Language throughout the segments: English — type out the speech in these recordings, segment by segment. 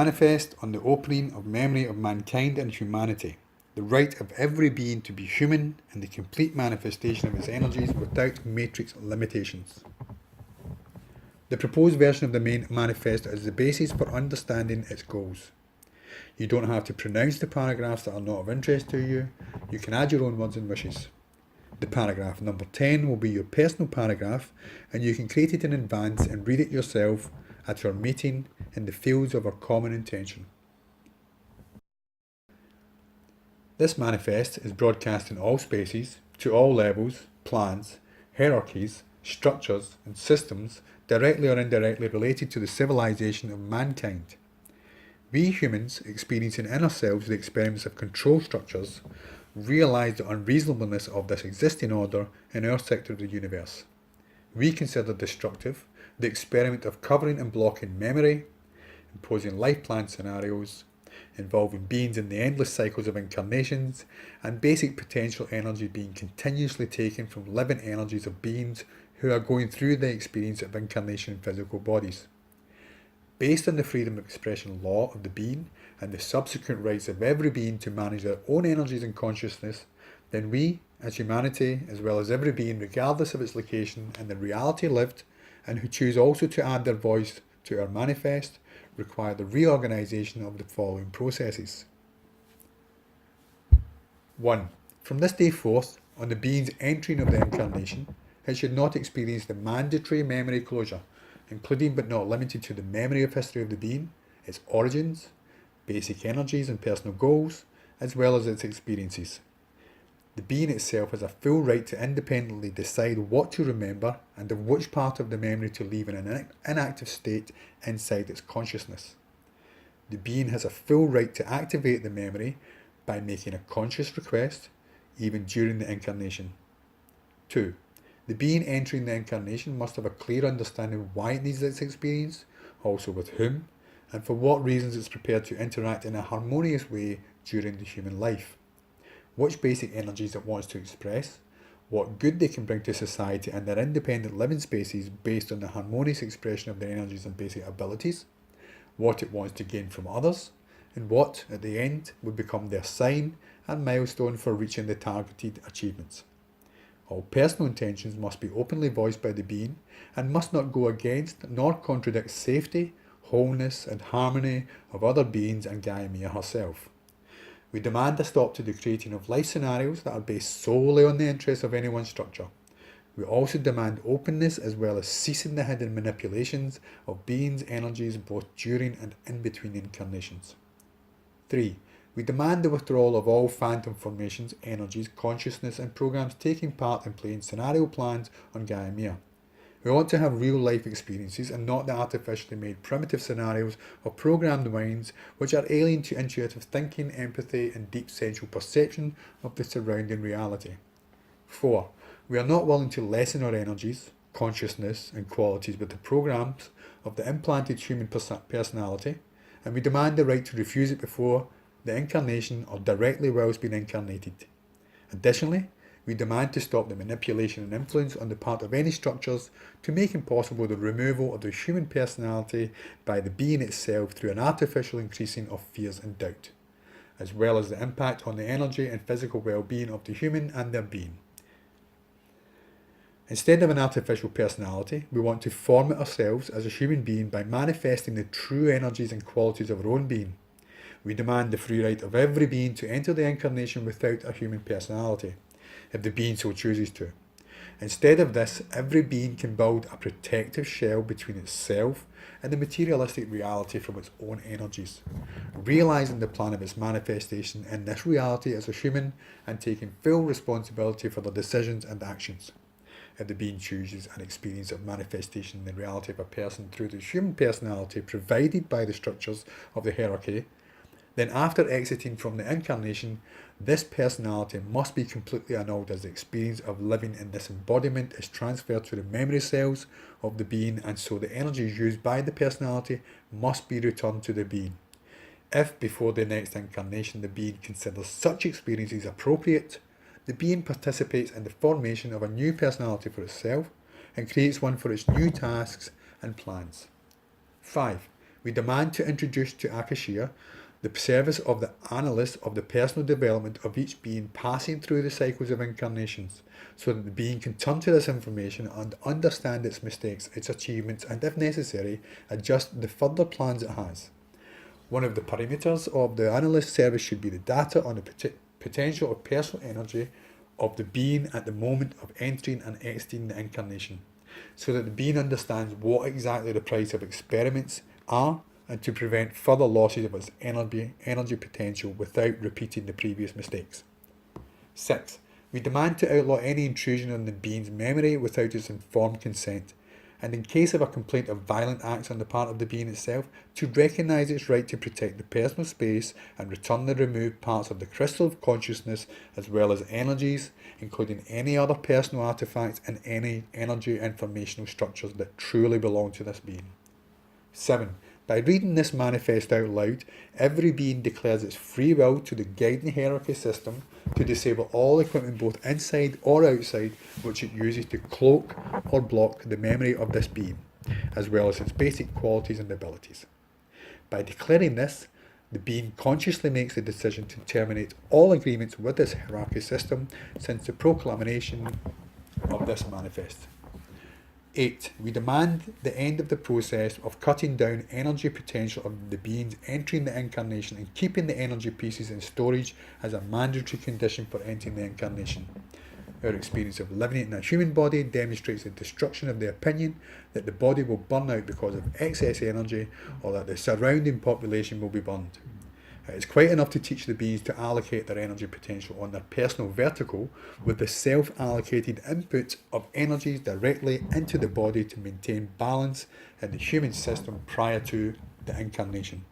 manifest on the opening of memory of mankind and humanity, the right of every being to be human and the complete manifestation of its energies without matrix limitations. The proposed version of the main manifest is the basis for understanding its goals. You don't have to pronounce the paragraphs that are not of interest to you. You can add your own words and wishes. The paragraph number 10 will be your personal paragraph, and you can create it in advance and read it yourself at your meeting in the fields of our common intention. This manifest is broadcast in all spaces, to all levels, plans, hierarchies, structures and systems directly or indirectly related to the civilization of mankind. We humans, experiencing in ourselves the experiments of control structures, realise the unreasonableness of this existing order in our sector of the universe. We consider destructive the experiment of covering and blocking memory, imposing life plan scenarios, involving beings in the endless cycles of incarnations, and basic potential energy being continuously taken from living energies of beings who are going through the experience of incarnation in physical bodies. Based on the freedom of expression law of the being and the subsequent rights of every being to manage their own energies and consciousness, then we, as humanity, as well as every being regardless of its location and the reality lived, and who choose also to add their voice to our manifest, require the reorganisation of the following processes. 1. From this day forth, on the being's entering of the incarnation, it should not experience the mandatory memory closure, including but not limited to the memory of history of the being, its origins, basic energies and personal goals, as well as its experiences. The being itself has a full right to independently decide what to remember and of which part of the memory to leave in an inactive state inside its consciousness. The being has a full right to activate the memory by making a conscious request, even during the incarnation. 2. The being entering the incarnation must have a clear understanding why it needs this experience, also with whom, and for what reasons it's prepared to interact in a harmonious way during the human life. Which basic energies it wants to express, what good they can bring to society and their independent living spaces based on the harmonious expression of their energies and basic abilities, what it wants to gain from others, and what, at the end, would become their sign and milestone for reaching the targeted achievements. All personal intentions must be openly voiced by the being and must not go against nor contradict safety, wholeness and harmony of other beings and Gaia herself. We demand a stop to the creating of life scenarios that are based solely on the interests of any one structure. We also demand openness as well as ceasing the hidden manipulations of beings' energies both during and in between incarnations. 3. We demand the withdrawal of all phantom formations, energies, consciousness and programs taking part in playing scenario plans on Gaia. We want to have real life experiences and not the artificially made primitive scenarios of programmed minds which are alien to intuitive thinking, empathy and deep sensual perception of the surrounding reality. 4. We are not willing to lessen our energies, consciousness and qualities with the programs of the implanted human personality, and we demand the right to refuse it before the incarnation or directly whilst being incarnated. Additionally, we demand to stop the manipulation and influence on the part of any structures to make impossible the removal of the human personality by the being itself through an artificial increasing of fears and doubt, as well as the impact on the energy and physical well-being of the human and their being. Instead of an artificial personality, we want to form it ourselves as a human being by manifesting the true energies and qualities of our own being. We demand the free right of every being to enter the incarnation without a human personality, if the being so chooses to. Instead of this, every being can build a protective shell between itself and the materialistic reality from its own energies, realising the plan of its manifestation in this reality as a human and taking full responsibility for their decisions and actions. If the being chooses an experience of manifestation in the reality of a person through the human personality provided by the structures of the hierarchy, then after exiting from the incarnation, this personality must be completely annulled as the experience of living in this embodiment is transferred to the memory cells of the being, and so the energy used by the personality must be returned to the being. If before the next incarnation the being considers such experiences appropriate, the being participates in the formation of a new personality for itself and creates one for its new tasks and plans. 5. We demand to introduce to Akashia the service of the analyst of the personal development of each being passing through the cycles of incarnations, so that the being can turn to this information and understand its mistakes, its achievements, and if necessary, adjust the further plans it has. One of the parameters of the analyst service should be the data on the potential of personal energy of the being at the moment of entering and exiting the incarnation, so that the being understands what exactly the price of experiments are and to prevent further losses of its energy potential without repeating the previous mistakes. 6. We demand to outlaw any intrusion on the being's memory without its informed consent, and in case of a complaint of violent acts on the part of the being itself, to recognise its right to protect the personal space and return the removed parts of the crystal of consciousness as well as energies, including any other personal artefacts and any energy informational structures that truly belong to this being. 7. By reading this manifest out loud, every being declares its free will to the guiding hierarchy system to disable all equipment both inside or outside which it uses to cloak or block the memory of this being, as well as its basic qualities and abilities. By declaring this, the being consciously makes the decision to terminate all agreements with this hierarchy system since the proclamation of this manifest. 8. We demand the end of the process of cutting down energy potential of the beings entering the incarnation and keeping the energy pieces in storage as a mandatory condition for entering the incarnation. Our experience of living in a human body demonstrates the destruction of the opinion that the body will burn out because of excess energy or that the surrounding population will be burned. It is quite enough to teach the beings to allocate their energy potential on their personal vertical with the self-allocated input of energies directly into the body to maintain balance in the human system prior to the incarnation.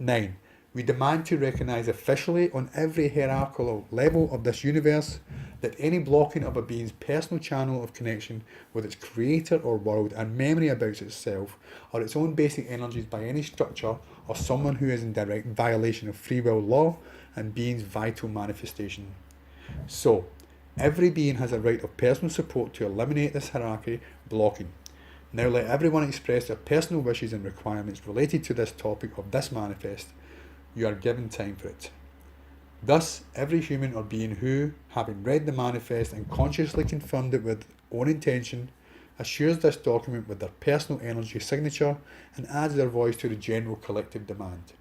9. We demand to recognise officially on every hierarchical level of this universe that any blocking of a being's personal channel of connection with its creator or world and memory about itself or its own basic energies by any structure or someone who is in direct violation of free will law and being's vital manifestation. So, every being has a right of personal support to eliminate this hierarchy blocking. Now let everyone express their personal wishes and requirements related to this topic of this manifest. You are given time for it. Thus, every human or being who, having read the manifest and consciously confirmed it with own intention, assures this document with their personal energy signature and adds their voice to the general collective demand.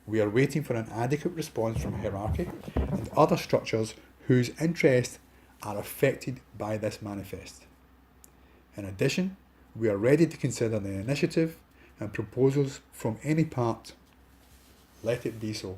We are waiting for an adequate response from hierarchy and other structures whose interests are affected by this manifest. In addition, we are ready to consider the initiative and proposals from any part. Let it be so.